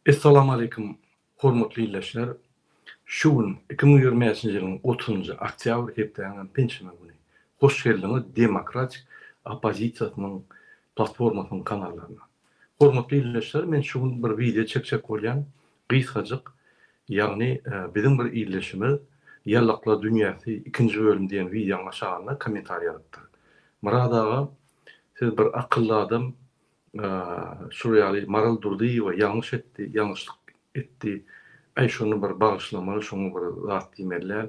Assalamu alaikum, hormatly illäşler. Şu gün 2025-nji ýylyň 30-njy oktýabr hepdäňden pençeme güni. Hoş geldiňiz Demokratik Opozisiýasynyň platformasynyň kanallaryna. Hormatly illäşler, men şu gün bir video çekjek bolýan, gysgadyk, ýagny bizim bir illeşimiz Ýallaklar dünýäsi 2-nji bölüm diýen videoň aşagyna kommentariýa ýazdy. Murad aga, siz bir akylly adam, şu ýaly maral durdy we ýalňyş etdi, ýalňyşlyk etdi. Ay şonu bir bagyşlamaly, şonu bir zat diýmeler,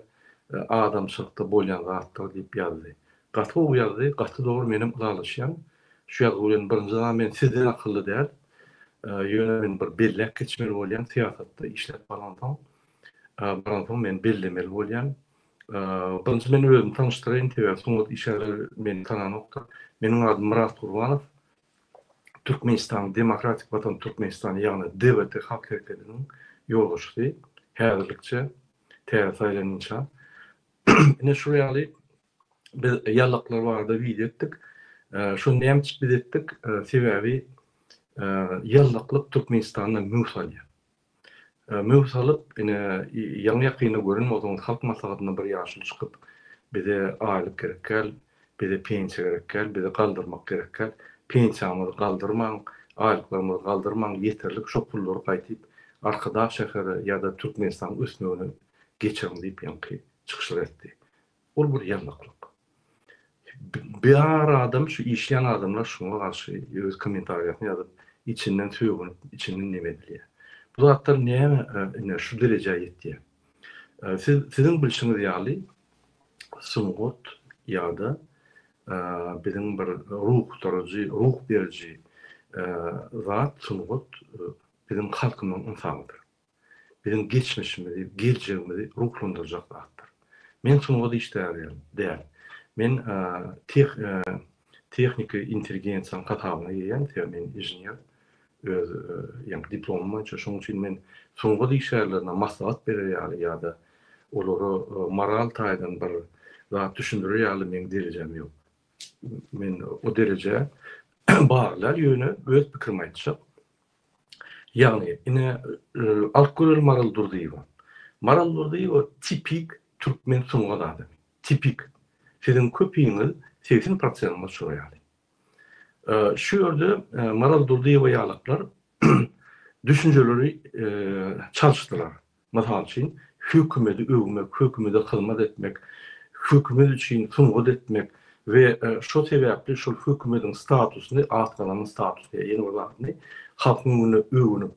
adamçylykda bolýan zatlar diýip ýazdy. Gaty bu ýazdy, gaty dogry menim ulalaşýan. Şu ýaly birinji men sizden akylly däl, ýöne men bir bellek geçmeli bolýan siýasatda işlep barandan. Barandan men bellemeli bolýan. Birinji men özümi tanıştyraýyn, tebe soňra işler meni tananokda. Meniň adym Murat Gurbanow. Türkmenistan Demokratik Vatan Türkmenistan ýagny DVT halk hereketiniň ýolguçysy, häzirlikçe täze saýlanýança. Ine şu ýaly biz ýallaklar barada video etdik. Şonu näme üçin biz etdik? Sebebi ýallaklyk Türkmenistanda mewsalýar. Mewsalyp ine ýaňy ýakyny görün, oňa halk maslahatyna bir ýaşyl çykyp, bize aýlyk gerekkel, bize pensiýa gerekkel, bize galdyrmak gerekkel. Pensiýamyzy galdyrmaň, aýlyklarymyzy galdyrmaň, ýeterlik şo pullary gaýtyp arkada şäheri ýa-da Türkmenistan ösmegini geçirin diýip ýanky çykyşlar etdi. Ol bir ýallaklyk. Bir adam şu işleyen adamlar şuna karşı öz kommentariýasyny ýazyp içinden söýgünip, içinden neme bilýär. Bu zatlar näme şu derejeye ýetdi. Sizin bilişiňiz ýaly suňgut ýa-da bizim bir ruh turucu, ruh berici zat suňgut bizim halkymyň insanydyr. Bizim geçmişimizi, geleceğimizi ruhlandyrjak zatdyr. Men suňgut işleýän däl. Men tehnika intelligensiýanyň katabyna ýeýän, men inženýer, öz ýa-ni diplomum var, şoň üçin men suňgut işlerlerine maslahat berýär ýa-da olary moral taýdan bir zat düşündirýär, men derejem ýok. Men o derece bağlar ýöne öz pikirimi aýtjak. Ýagny ine alkol Maral Durdyýew. Maral Durdyýew tipik türkmen suňgat adam. Tipik. Sizin köpüňiz 80% şo ýaly. Şu ýerde Maral Durdyýew ýalaklar düşünjeleri çalşdylar. Masal üçin hökümeti öwmek, hökümete hyzmat etmek, hökümet üçin suňgat etmek ve şu sebäpli şu hökümetiň statusyny, atgalanyň statusyny, ýene bolany halkyň öwünüp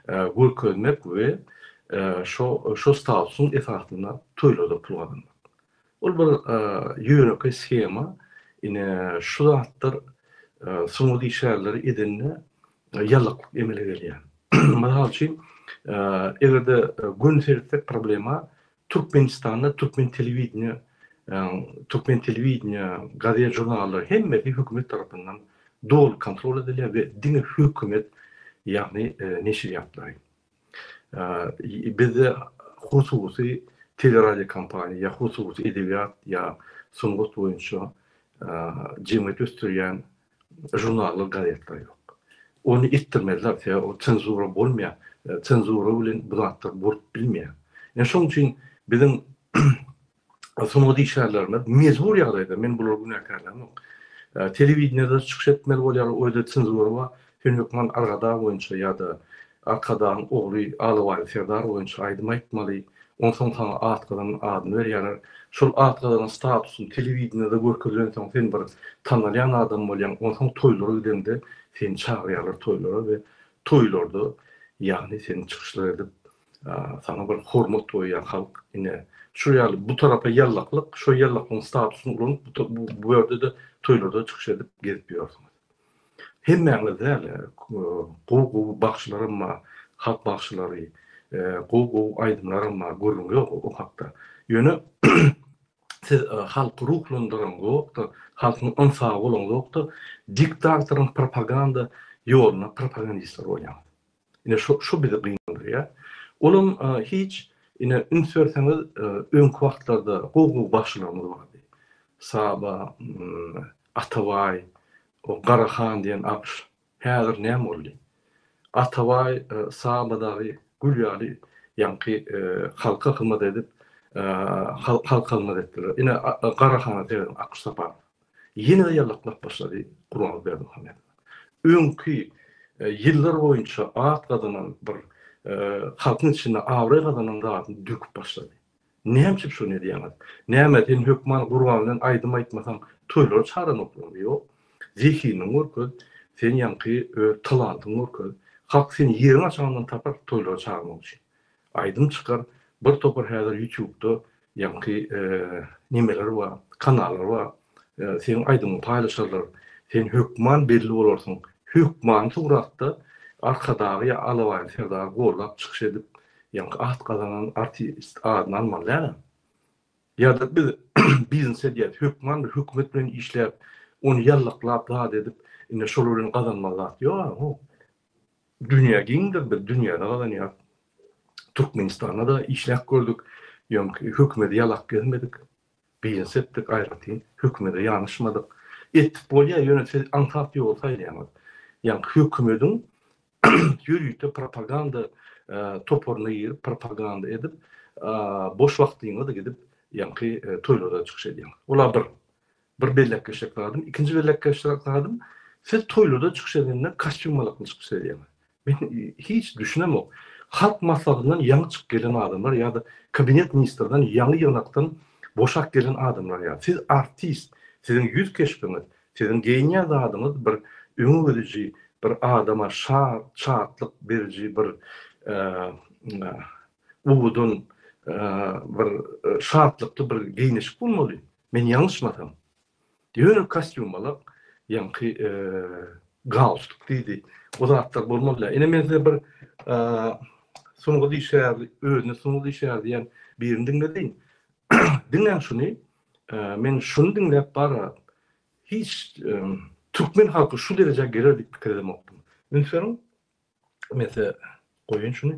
görkezmek we şu statusyň esasyna toýlada pul almak. Ol bir ýöneki schema, ine şu zatlar suňgut işlerleri edinne ýallaklyk emele gelýär. Masal üçin egerde günsersek problema Türkmenistanda Türkmen telewiziýa, gazet jurnallar hemme bir hökümet tarapyndan dol kontrol edilýär we diňe hökümet ýagny neşriýatlar. Bizde hususy teleradio kampaniýa, hususy edebiýat ýa suňgut boýunça jemgyýet östürýän jurnallar, gazetler ýok. Onu ittirmediler, o cenzura bolmaýar, cenzura bilen bu zatlar bolup bilmeýär. Şoň üçin bizim suňgut işlerlerine mezbur ýagdaýda men bular günäkarlarym ýok. Telewiziýada çykyş etmeli bolýar, oýda cenzura bar. Hökümet argada boýunça ýa-da arkadan ogly alyp serdar boýunça aýdym aýtmaly. Ondan soň atgadan adyny berýär. Şol atgadan statusyny telewiziýada görkezlen soň sen bir tanalýan adam bolýan, ondan soň toýlara gidende seni çagyrýarlar toýlara we toýlarda ýagny seni çykyşlar edip sana bir hormat goýýan halk ine şu ýaly bu tarapa ýallaklyk, şu ýallakyň statusyny urunup bu ýerde de toýlarda çykyş edip gezip ýörsiňiz. Hemmäňiz däl, gowy bagşylarym bar, halk bagşylary, gowy aýdymlarym bar, görüň ýok o hakda. Ýöne siz halk ruhlandyran gowda, halkyň ansagy bolan gowda, diktatoryň propaganda ýoluna propagandistler bolýar. Ine şu bizi gynandyr. Olum hiç ine ünsörseňiz öňki wagtlarda gowy bagşylarymyz bardy. Saba, Atabay, o Garahan diyen apış. Häzir näme boldy? Atavay sağmadagi Gülýaly ýanky halka hymmat edip halka hymmat etdiler. Ine Garahana diýen Aksapar. Ýene de ýallaklap başlady Gurbany Berdimuhammed. Öňkü ýyllar boýunça at gazanan bir halkyň içinde awry gazanan da döküp başlady. Näme şunu diýemez. Näme din hökman Gurbanyň aýdym aýtmasam toýlar çaran oklar ýok. Zihiniň urky sen ýanky talantyň urky. Halk seni ýerine açandan tapar toýlar çarmak üçin. Aýdym çykar bir topar häzir YouTube'da ýanky nimeler bar, kanallar bar. Sen aýdymy paýlaşarlar. Sen hökman belli bolarsyň. Hökman suratda arkadagy alawaý serda gorlap çykyş edip ýanky at gazanan artist adyny almaly. Ýa-da biz biznes edýär, hökman bir hökümet bilen işläp, onu ýallaklap da edip, ine şol bilen gazanmalar. Ýok, dünýä giňdir, bir dünýäde gazanýar. Türkmenistanda da işläp gördük. Ýanky hökümeti ýalak gelmedik. Biznes etdik, aýratyn, hökümete ýanyşmadyk. Etip bolýa ýönetim ankap ýolsaýdy ýa-da. Ýanky hökümetiň ýürüýte propaganda toporuna ýerip propaganda edip boş wagtyňda da gidip ýanky toýlara çykyş edýär. Olar bir bellek geçirdim, ikinci bellek geçirdim. Siz toýlarda çykyş edende kostyum malakly çykyş edýär. Men hiç düşünemok. Halk maslahatından ýaňy çykyp gelen adamlar ýa-da kabinet ministrden ýaňy ýanakdan boşak gelen adamlar ýa. Siz artist, sizin ýüz keşpiniz, sizin geýnýär adyňyz bir öňüňizde bir adama şatlyk beriji bir uwudun bir şartlykly bir geýniş bolmaly. Men ýalňyşmasam. Ýöne kostyum alak, ýanky galstuk diýdi. O zatlar bolmaly. Ene men bir soňky işler, özüne soňky işler diýen birini dinledim. Dinlen şunu, men şunu dinlep bara hiç Türkmen halkı şu derece gelerdik pikir edemokdum. Lütfen, mesela koyun şunu.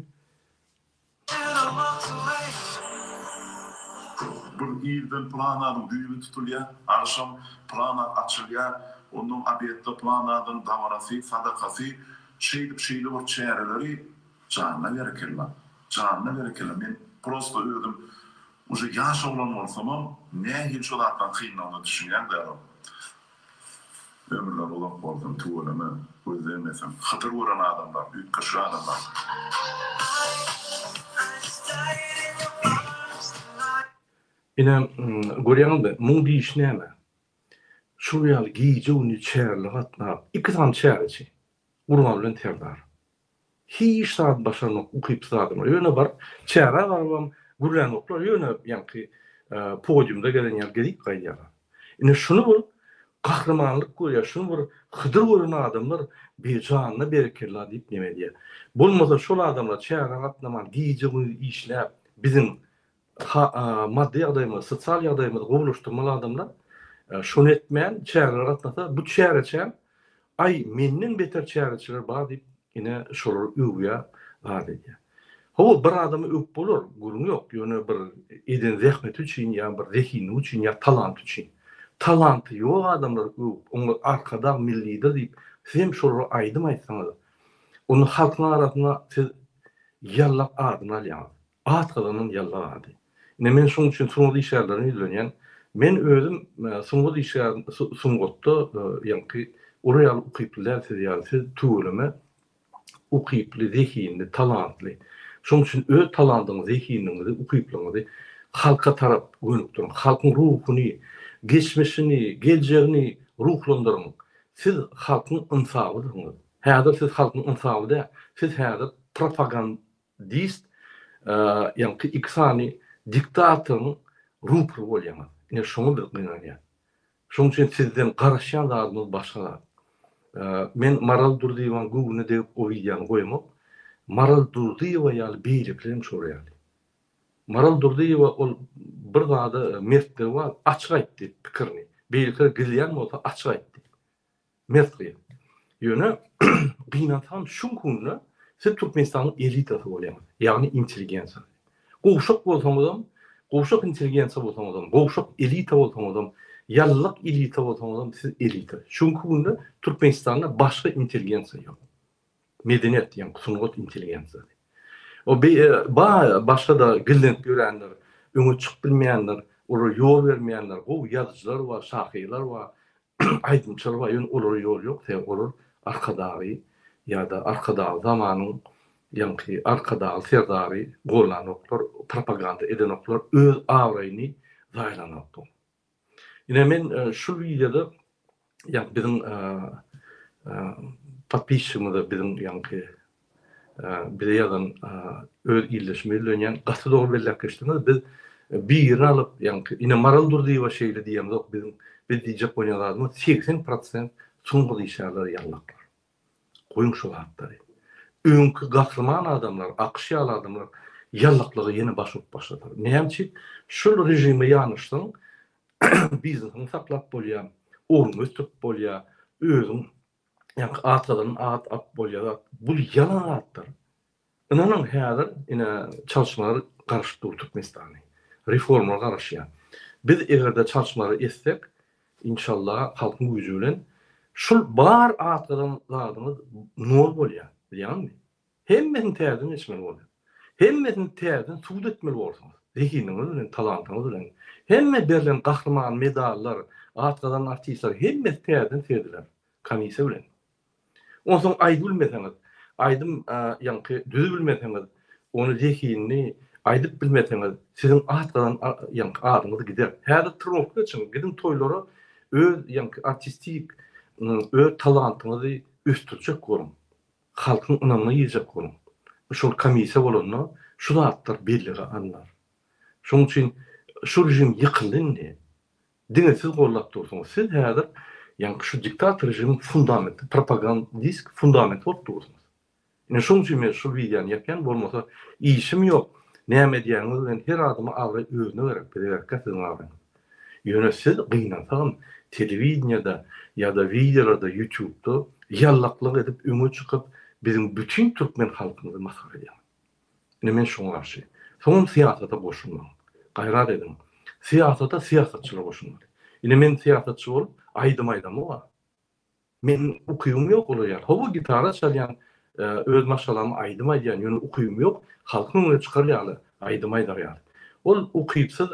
Bir ilden planların düğümü tutulya, akşam plana açılya, onun abiyette planların damarası, sadakası, şeydip o çeyreleri canına verekirler. Canına verekirler. Ben prosto öldüm. Uje yaş olan olsamam, ne hiç olardan kıyınlanı düşünen derim. Ömürler olan boldum, tuğulama, gözlemesem. Hatır vuran adamlar, büyük kaşı adamlar. Ine görýäňizde muň diýiş näme? Şu ýaly giýje uny çärli gatnap, iki tam çärçi. Urman bilen terdar. Hiç saat başarmak ukyp saatym. Ýöne bar, çäre barmam, gurlan oklar, ýöne ýanky podiumda gelen ýer gelip gaýýar. Ine şunu bol, kahramanlyk görýär, şunu bir hydyr gören adamlar bejanna bereketler diýip neme diýär. Bolmasa şol adamlar çäre gatnaman giýje uny işläp bizim maddi ýagdaýymyz, sosial ýagdaýymyzy gowulaşdyrmaly adamlar şonu etmeýän çäre gatnasa bu çäreçe ay menden beter çäreçiler bar diýip ine şolar öwýä bar diýär. Hawa bir adamy öp bolar, gurun ýok. Ýöne bir eden zähmet üçin ýa bir zehini üçin ýa talant üçin. Talanty ýok adamlar öp, onu arkada millidir diýip hem şolar aýdym aýtsaňyz. Onu halkyň arasynda siz ýallap adyny alýar. At galanyn ýallap ady. Men şoň üçin soňky işlerlerini izleýän, men özüm soňky işler soňgotda ýanky oraya ukyplar seriýasy tuğulama ukyply, zehini, talantly. Şoň üçin öz talantyňy, zehiniňizi, ukyplygyňyzy halka tarap gönükdirin. Halkyň ruhuny, geçmişini, geljegini ruhlandyryň. Siz halkyň ynsabydyňyz. Häzir siz halkyň ynsabyda, siz häzir propagandist ýanky iksany diktatorun ruhru bolýar. Ine şonu bilýär. Şoň üçin sizden garaşýan zadyňyz başga. Men Maral Durdiýewaň Google'ne degip o videony goýmak. Maral Durdiýewa ýaly beýliklerim şoraýar. Maral Durdiýewa ol bir zady mertler bar, açyk aýtdy pikirini. Beýlikler gilýän bolsa açyk aýtdy. Mertli. Ýöne gynatan şu kunna siz Türkmenistanyň elitasy bolýar. Ýagny intelligensiýa. Gowşak bolsaňyzam, gowşak intelligensiýa bolsaňyzam, gowşak elita bolsaňyzam, ýallyk elita bolsaňyzam siz elita. Şunky günde Türkmenistanda başga intelligensiýa ýok. medeniyet yani sungut intelligensiya. O başka da gillenip görenler, öňe çykyp bilmeýänler, olara ýol bermeýänler, o ýazyjylar we şahylar we aýdymçylar we olara ýol ýok, olar arkadagy ýa-da arkadagy zamanyň ýa-ni arkadagy serdary gollanoklar, propaganda edenoklar öz awraýyny zaýlanoklar. Ine men şu videoda ýa bizim patpischymyzda bizim ýa-ni bir ýadan öz illeşmelerden gasy dogry belläkleşdirmez. Biz bir ýerini alyp, ýa-ni ine maraldur diýip şeýle diýýämok, biz diýjek bolýanlarymyz 80% suňgy işärler ýallaklar. Goýun şu hatlary. Öňkü gahrman adamlar, akşýaly adamlar ýallaklygy ýene başyp başladylar. Nähemçi şol rejime ýanyşdyň bizniň saklap bolýar, oňy ötüp bolýar, özüň ýa-ni atladan at bolýar. Bu ýalan atlar. Inanyň häzir ine çalışmalar garaşdyr Türkmenistany. Reformlar garaşýar. Biz egerde çalışmaları etsek, inşallah halkyň güýji bilen şol bar atladan zadymyz nol bolýar, bilýärmi? Hemmesini täzeden içmeli bolýar. Hemmesini täzeden suwd etmeli bolýar. Zehiniňiz bilen, talantyňyz bilen. Hemme berilen gahrman medallar, atladan artistler hemmesi täzeden serdiler. Kamisa bilen. Onsoň aýdy bilmeseňiz, aýdym ýa-ni düz bilmeseňiz, onu zehinini aýdyp bilmeseňiz, siziň atladan ýa-ni adyňyz gider. Häzir trokda üçin gidin toýlara öz ýa-ni artistik öz talantyňyzy üstürjek bolun. Halkyň ynanyna ýyjak bolun. Şol kamisa bolanlar şu zatlar bellige anlar. Şoň üçin şu rejim ýykyldy. Diňesiz gollap dursaňyz, siz häzir ýa-ni şu diktator rejimiň fundamenty, propagandist fundament bolup dursaňyz. Ine şoň üçin men şu videony ýapýan bolmasa işim ýok. Näme diýäňiz bilen her adymy agry özüne berip bererkä syňaryn. Ýöne siz gynansaň telewizionda ýa-da videolarda, YouTube'da ýallaklyk edip öňe çykyp bizim bütün Türkmen halkyny masar edýär. Ine men şoňa garşy. Soňum siýasata boşunmaň. Gaýrat edin. Siýasata siýasatçylar boşunmaly. Ine men siýasatçy bolup aýdym-aýdamy bar. Men ukuyum ýok olaýar. Hobu gitara çalýan öz maşalamy aýdym-aýdýan ýöne ukuyum ýok. Halkyň öňe çykarýaly aýdym-aýdarýar. Ol ukuypsyz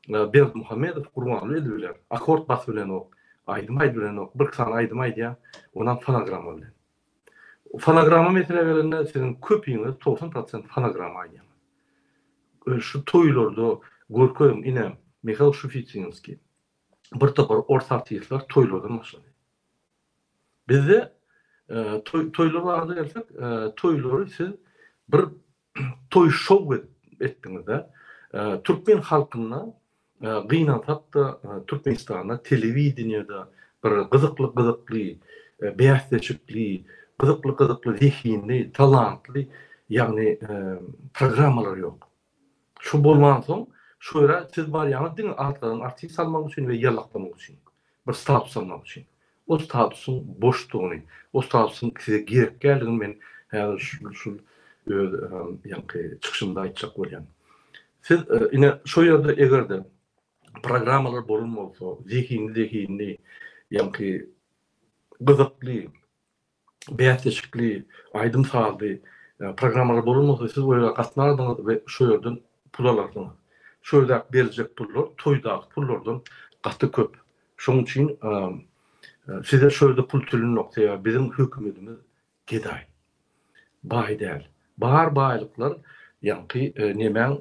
Berdi Muhammedow Gurbanly edilýär. Akord bas bilen ok, aýdym-aýdy bilen ok, bir san aýdym-aýdýar, onan fonogramma bilen. Fonogramma mesele gelende siziň köpüňiz 90% fonogramma aýdýar. Şu toýlarda görkedim ine Mikhail Shufitsinski bir topar orta artistler toýlardan başlady. Bizde toýlara gelsek, toýlary siz bir toy şow etdiňizde Türkmen halkyna gynansak da Türkmenistanda telewizionyada bir gyzykly beýasçykly, gyzykly zehinli, talantly ýagny programmalar ýok. Şu bolman soň şöyle siz bar ýa-ni diň arkadan artist salmak üçin we ýallaklamak üçin, bir status almak üçin. O statusyň boşdugyny, o statusyň size gerek geldigini men häzir şu ýa-ni çykyşymda aýtjak bolýan. Siz ine şu ýerde egerde programmalar bolmasa, zehinli ýa-ni gyzykly, beýasçykly, aýdym saldy programmalar bolmasa siz oýa gatnaýardyňyz we şu ýerden pul alardyňyz. Şöyle berjek pullar, toýdaky pullardan gaty köp. Şoň üçin size şöyle pul türlü noktaýa bizim hökümetimiz geday. Baý däl. Bar baýlyklar ýa-ni nemen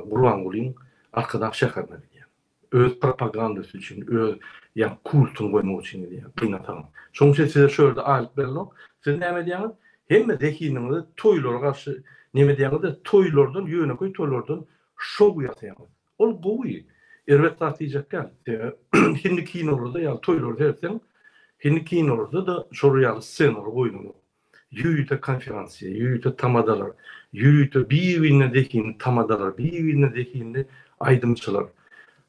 Gurbangulyň arkadan şäherine diýär. Öz propagandasy üçin, öz ýa kultuny goýmak üçin diýär. Gynatan. Şoň üçin size şöyle aýlyp berilok. Siz näme diýäňiz? Hemme zehiniňizi toýlara garşy näme diýäňiz? Toýlardan ýöneköý toýlardan şow ýasaýar. Ol gowy. Erwet taýjak gel. Hindi kinolarda ýa toýlarda etsen, hindi kinolarda da şoruýaly scenalar goýulýar. Ýüýte konferensiýa, ýüýte tamadalar, ýüýte bir-birine dekin tamadalar, bir-birine dekinli aýdymçylar.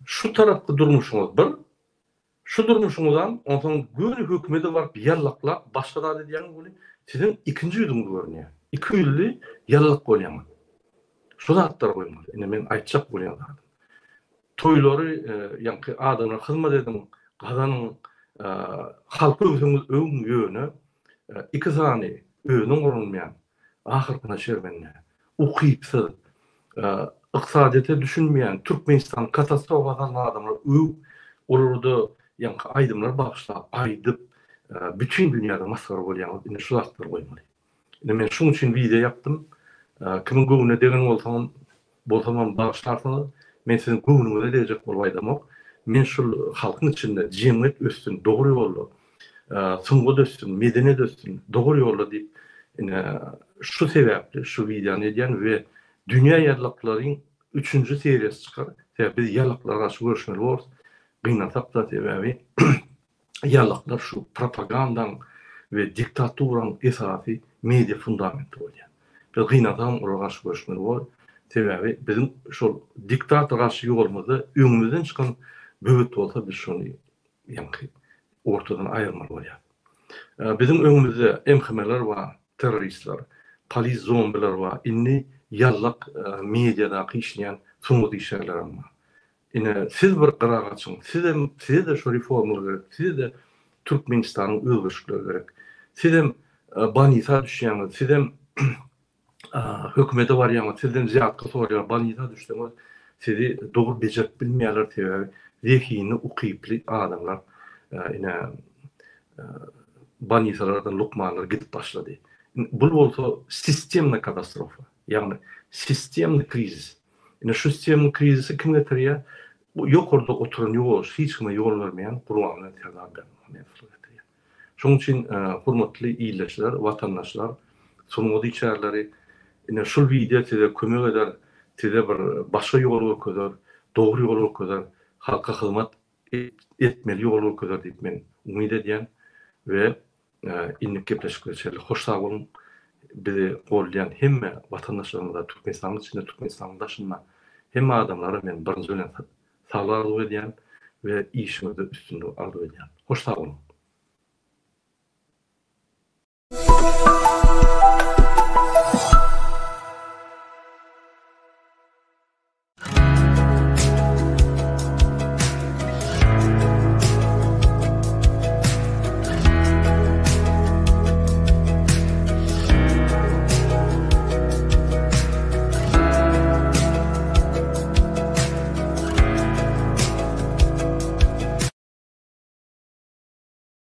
Şu tarapda durmuşuňyz bir, şu durmuşuňyzdan onsoň göni hökümeti baryp ýallaklap başlady diýen bolu siziň ikinji ýüzüňiz görünýär. İki ýüzli ýallak bolýar. Şu zatlar goýmaly. Ine men aýtjak bolýan. Toýlary ýa-ni adyna hyzmat edin, gazanyň halky öňüňiz öň ýöne iki sany özüň gurulmaýan, ahyrkyna şermenine, ukypsyz, yksadiyete düşünmeýän, Türkmenistan katastrofa galan adamlar olurdy, ýa-ni aýdymlar bagşlap, aýdyp, bütün dünýäde maskara bolýan ine şu zatlar goýmaly. Ine men şoň üçin video yapdym. Kimin göwüne degen bolsam bagşlarsyňyz, men siziň göwünüňize dejek bolbaýdamok. Men şol halkyň içinde jemgyýet ösdün, dogry ýolda, syňga döşsün, medeniýet döşsün, dogry ýolda diýip, ine şu sebäpli şu videony edýän we dünýä ýarlaklaryň 3-nji seriýasy çykar. Biz ýarlaklara garşy görüşmeli boluruz. Gynatap da sebäbi ýarlaklar şu propagandaň we diktaturyň esasy media fundamenty bolýan. Biz gynatan olara garşy görüşmeli boluruz. Sebäbi bizim şol diktator garşy ýolumyzda öňümizden çykan böwet bolsa biz şonu ýa-ni ortadan aýyrmaly bolýar. Bizim öňümizde emhemeler var, teröristler, polis zombiler var. Inni ýarlak mediada işleýän soňky işler ama. Ine siz bir gyraga açyň. Size de şu reformalar gerek. Size de Türkmenistanyň özgürlüğü gerek. Size banita düşýän, size hökümete barýan, sizden ziyatka sorýar, banita düşýän, sizi dogry bejerip bilmeýärler sebäbi zehini ukyply adamlar ine banitalardan lukmanlar gidip başlady. Bu bolsa sistemli katastrofa. Ýagny sistemli krizis. Ine şu sistemli krizisi kim getirýär? Ýokarda oturan ýol, hiç kime ýol bermeýän Qur'anyň täzabı getirýär. Şoň üçin hormatly ýyleşler, watandaşlar, soňgy içärleri ine şu video size kömek eder, size bir başga ýol görkezler, dogry ýol görkezler, halka hyzmat etmeli ýol görkezler diýip men umyt edýän we innik gepleşik geçerli. Hoş sağ olun. Bizi gollayan hemme vatandaşlarımıza, Türkmenistan'ın içinde, Türkmenistan'ın dışında hemme adamlara men birinci ölen sağlar arzu edýän we işimizi üstünde arzu edýän. Hoş sağ olun.